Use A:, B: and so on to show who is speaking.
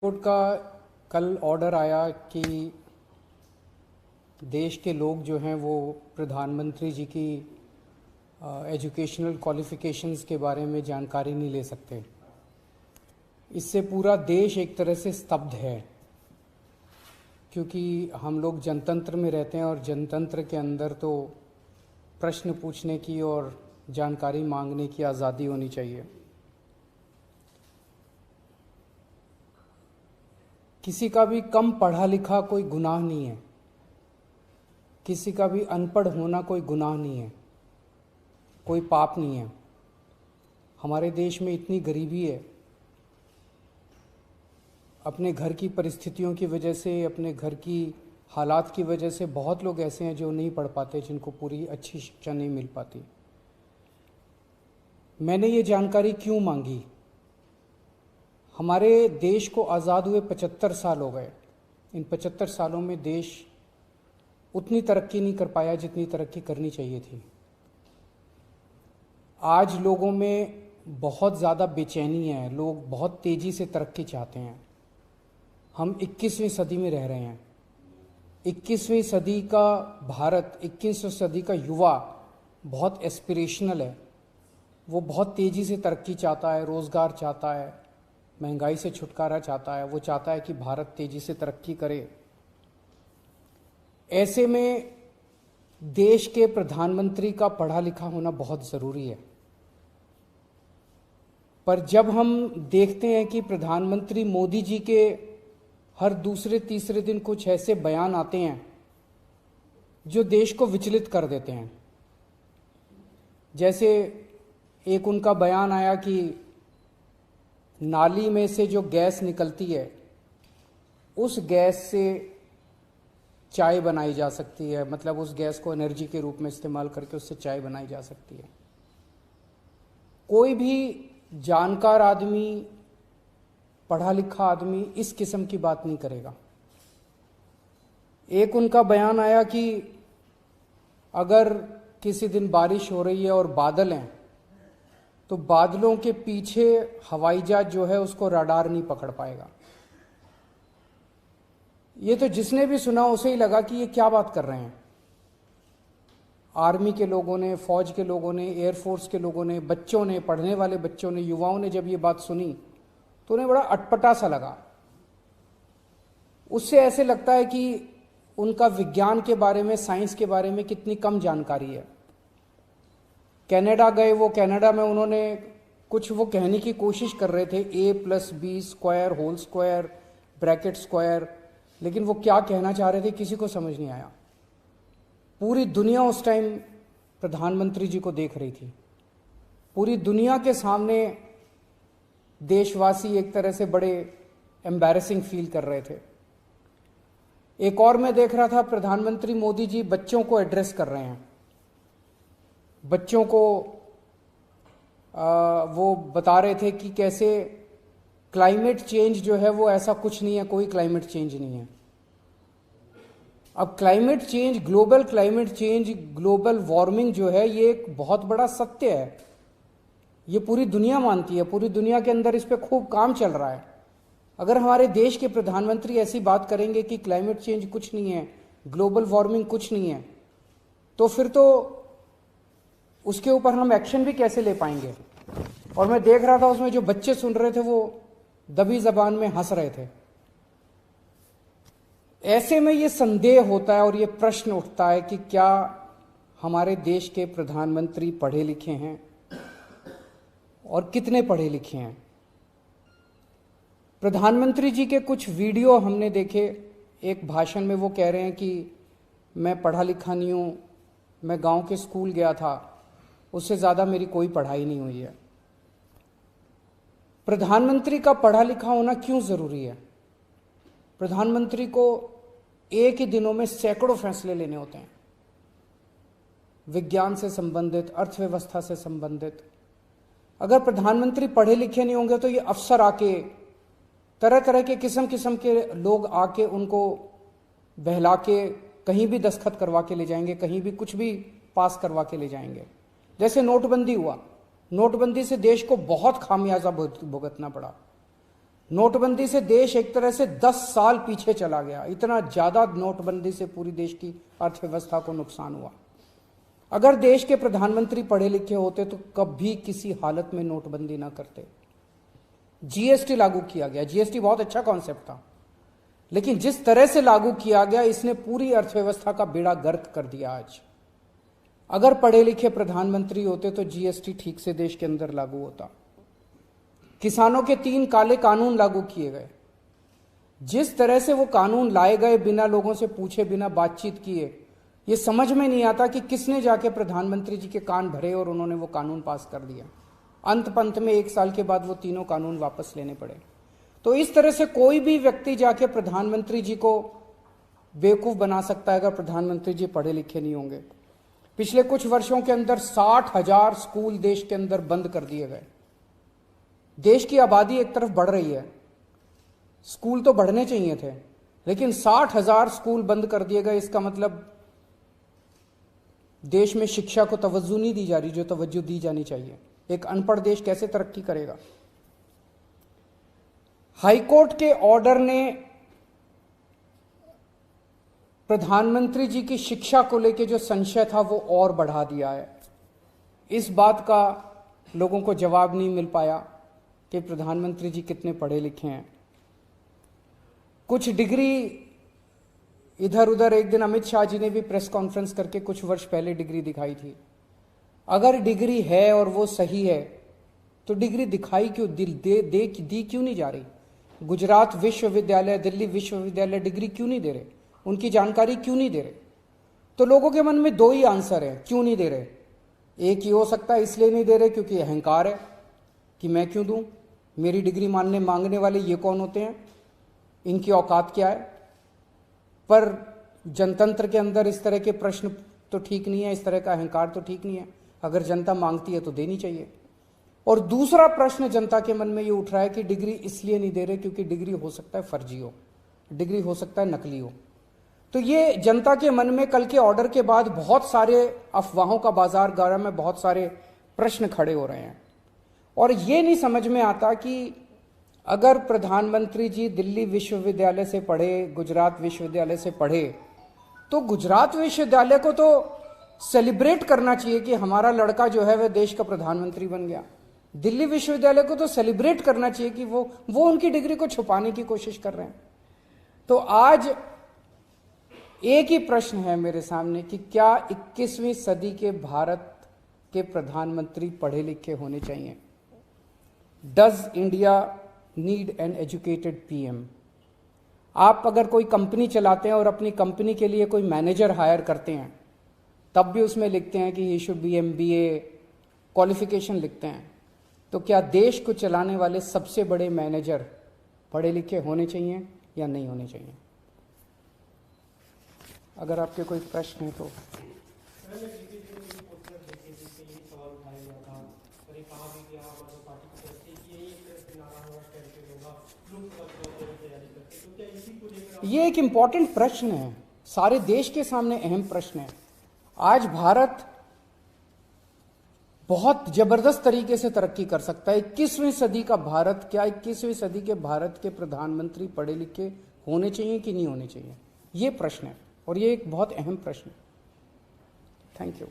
A: Court का कल order आया कि देश के लोग जो हैं वो प्रधानमंत्री जी की एजुकेशनल क्वालिफ़िकेशंस के बारे में जानकारी नहीं ले सकते। इससे पूरा देश एक तरह से स्तब्ध है, क्योंकि हम लोग जनतंत्र में रहते हैं और जनतंत्र के अंदर तो प्रश्न पूछने की और जानकारी मांगने की आज़ादी होनी चाहिए। किसी का भी कम पढ़ा लिखा कोई गुनाह नहीं है, किसी का भी अनपढ़ होना कोई गुनाह नहीं है, कोई पाप नहीं है। हमारे देश में इतनी गरीबी है, अपने घर की परिस्थितियों की वजह से, अपने घर की हालात की वजह से बहुत लोग ऐसे हैं जो नहीं पढ़ पाते, जिनको पूरी अच्छी शिक्षा नहीं मिल पाती। मैंने ये जानकारी क्यों मांगी? हमारे देश को आज़ाद हुए 75 साल हो गए। इन 75 सालों में देश उतनी तरक्की नहीं कर पाया जितनी तरक्की करनी चाहिए थी। आज लोगों में बहुत ज़्यादा बेचैनी है, लोग बहुत तेज़ी से तरक्की चाहते हैं। हम 21वीं सदी में रह रहे हैं। 21वीं सदी का भारत, 21वीं सदी का युवा बहुत एस्पिरेशनल है। वो बहुत तेज़ी से तरक्की चाहता है, रोज़गार चाहता है, महंगाई से छुटकारा चाहता है। वो चाहता है कि भारत तेज़ी से तरक्की करे। ऐसे में देश के प्रधानमंत्री का पढ़ा लिखा होना बहुत ज़रूरी है। पर जब हम देखते हैं कि प्रधानमंत्री मोदी जी के हर दूसरे तीसरे दिन कुछ ऐसे बयान आते हैं जो देश को विचलित कर देते हैं। जैसे एक उनका बयान आया कि नाली में से जो गैस निकलती है, उस गैस से चाय बनाई जा सकती है, मतलब उस गैस को एनर्जी के रूप में इस्तेमाल करके उससे चाय बनाई जा सकती है। कोई भी जानकार आदमी, पढ़ा लिखा आदमी इस किस्म की बात नहीं करेगा। एक उनका बयान आया कि अगर किसी दिन बारिश हो रही है और बादल हैं, तो बादलों के पीछे हवाई जहाज जो है उसको रडार नहीं पकड़ पाएगा। ये तो जिसने भी सुना उसे ही लगा कि ये क्या बात कर रहे हैं। आर्मी के लोगों ने, फौज के लोगों ने, एयरफोर्स के लोगों ने, बच्चों ने, पढ़ने वाले बच्चों ने, युवाओं ने जब ये बात सुनी तो उन्हें बड़ा अटपटा सा लगा। उससे ऐसे लगता है कि उनका विज्ञान के बारे में, साइंस के बारे में कितनी कम जानकारी है। कनाडा गए, वो कनाडा में उन्होंने कुछ वो कहने की कोशिश कर रहे थे, a+b² whole square bracket square, लेकिन वो क्या कहना चाह रहे थे किसी को समझ नहीं आया। पूरी दुनिया उस टाइम प्रधानमंत्री जी को देख रही थी। पूरी दुनिया के सामने देशवासी एक तरह से बड़े एम्बैरेसिंग फील कर रहे थे। एक और मैं देख रहा था, प्रधानमंत्री मोदी जी बच्चों को एड्रेस कर रहे हैं। बच्चों को वो बता रहे थे कि कैसे क्लाइमेट चेंज जो है वो ऐसा कुछ नहीं है, कोई क्लाइमेट चेंज नहीं है। अब climate change, global climate change, global warming जो है ये एक बहुत बड़ा सत्य है। ये पूरी दुनिया मानती है, पूरी दुनिया के अंदर इस पे खूब काम चल रहा है। अगर हमारे देश के प्रधानमंत्री ऐसी बात करेंगे कि क्लाइमेट चेंज कुछ नहीं है, ग्लोबल वार्मिंग कुछ नहीं है, तो फिर तो उसके ऊपर हम एक्शन भी कैसे ले पाएंगे। और मैं देख रहा था उसमें जो बच्चे सुन रहे थे वो दबी जबान में हंस रहे थे। ऐसे में ये संदेह होता है और ये प्रश्न उठता है कि क्या हमारे देश के प्रधानमंत्री पढ़े लिखे हैं और कितने पढ़े लिखे हैं। प्रधानमंत्री जी के कुछ वीडियो हमने देखे। एक भाषण में वो कह रहे हैं कि मैं पढ़ा लिखा नहीं हूं, मैं गांव के स्कूल गया था, उससे ज़्यादा मेरी कोई पढ़ाई नहीं हुई है। प्रधानमंत्री का पढ़ा लिखा होना क्यों ज़रूरी है? प्रधानमंत्री को एक ही दिनों में सैकड़ों फैसले लेने होते हैं, विज्ञान से संबंधित, अर्थव्यवस्था से संबंधित। अगर प्रधानमंत्री पढ़े लिखे नहीं होंगे तो ये अफसर आके, तरह तरह के किस्म किस्म के लोग आके उनको बहला के कहीं भी दस्तखत करवा के ले जाएंगे, कहीं भी कुछ भी पास करवा के ले जाएंगे। जैसे नोटबंदी हुआ, नोटबंदी से देश को बहुत खामियाजा भुगतना पड़ा। नोटबंदी से देश एक तरह से 10 साल पीछे चला गया। इतना ज्यादा नोटबंदी से पूरी देश की अर्थव्यवस्था को नुकसान हुआ। अगर देश के प्रधानमंत्री पढ़े लिखे होते तो कभी किसी हालत में नोटबंदी ना करते। जीएसटी लागू किया गया। जीएसटी बहुत अच्छा कॉन्सेप्ट था, लेकिन जिस तरह से लागू किया गया इसने पूरी अर्थव्यवस्था का बेड़ा गर्क कर दिया। आज अगर पढ़े लिखे प्रधानमंत्री होते तो जीएसटी ठीक से देश के अंदर लागू होता। किसानों के 3 काले कानून लागू किए गए। जिस तरह से वो कानून लाए गए, बिना लोगों से पूछे, बिना बातचीत किए, ये समझ में नहीं आता कि किसने जाके प्रधानमंत्री जी के कान भरे और उन्होंने वो कानून पास कर दिया। अंत पंत में 1 साल के बाद वो तीनों कानून वापस लेने पड़े। तो इस तरह से कोई भी व्यक्ति जाके प्रधानमंत्री जी को बेवकूफ बना सकता है अगर प्रधानमंत्री जी पढ़े लिखे नहीं होंगे। पिछले कुछ वर्षों के अंदर 60,000 स्कूल देश के अंदर बंद कर दिए गए। देश की आबादी एक तरफ बढ़ रही है, स्कूल तो बढ़ने चाहिए थे, लेकिन 60,000 स्कूल बंद कर दिए गए। इसका मतलब देश में शिक्षा को तवज्जो नहीं दी जा रही जो तवज्जो दी जानी चाहिए। एक अनपढ़ देश कैसे तरक्की करेगा? हाईकोर्ट के ऑर्डर ने प्रधानमंत्री जी की शिक्षा को लेकर जो संशय था वो और बढ़ा दिया है। इस बात का लोगों को जवाब नहीं मिल पाया कि प्रधानमंत्री जी कितने पढ़े लिखे हैं। कुछ डिग्री इधर उधर, एक दिन अमित शाह जी ने भी प्रेस कॉन्फ्रेंस करके कुछ वर्ष पहले डिग्री दिखाई थी। अगर डिग्री है और वो सही है तो डिग्री दिखाई क्यों, दी क्यों नहीं जा रही? गुजरात विश्वविद्यालय, दिल्ली विश्वविद्यालय डिग्री क्यों नहीं दे रहे? उनकी जानकारी क्यों नहीं दे रहे? तो लोगों के मन में 2 ही आंसर है क्यों नहीं दे रहे। एक ही हो सकता है इसलिए नहीं दे रहे क्योंकि अहंकार है कि मैं क्यों दूं, मेरी डिग्री मांगने वाले ये कौन होते हैं, इनकी औकात क्या है। पर जनतंत्र के अंदर इस तरह के प्रश्न तो ठीक नहीं है, इस तरह का अहंकार तो ठीक नहीं है। अगर जनता मांगती है तो देनी चाहिए। और दूसरा प्रश्न जनता के मन में ये उठ रहा है कि डिग्री इसलिए नहीं दे रहे क्योंकि डिग्री हो सकता है फर्जी हो, डिग्री हो सकता है नकली हो। तो ये जनता के मन में कल के ऑर्डर के बाद बहुत सारे अफवाहों का बाजार गर्म में, बहुत सारे प्रश्न खड़े हो रहे हैं। और ये नहीं समझ में आता कि अगर प्रधानमंत्री जी दिल्ली विश्वविद्यालय से पढ़े, गुजरात विश्वविद्यालय से पढ़े, तो गुजरात विश्वविद्यालय को तो सेलिब्रेट करना चाहिए कि हमारा लड़का जो है वह देश का प्रधानमंत्री बन गया। दिल्ली विश्वविद्यालय को तो सेलिब्रेट करना चाहिए कि वो उनकी डिग्री को छुपाने की कोशिश कर रहे हैं। तो आज एक ही प्रश्न है मेरे सामने कि क्या 21वीं सदी के भारत के प्रधानमंत्री पढ़े लिखे होने चाहिए? Does India need an educated PM? आप अगर कोई कंपनी चलाते हैं और अपनी कंपनी के लिए कोई मैनेजर हायर करते हैं, तब भी उसमें लिखते हैं कि he should be MBA qualification लिखते हैं। तो क्या देश को चलाने वाले सबसे बड़े मैनेजर पढ़े लिखे होने चाहिए या नहीं होने चाहिए? अगर आपके कोई प्रश्न है तो। ये एक इंपॉर्टेंट प्रश्न है, सारे देश के सामने अहम प्रश्न है। आज भारत बहुत जबरदस्त तरीके से तरक्की कर सकता है। 21वीं सदी का भारत, क्या 21वीं सदी के भारत के प्रधानमंत्री पढ़े लिखे होने चाहिए कि नहीं होने चाहिए, ये प्रश्न है और ये एक बहुत अहम प्रश्न है। Thank you.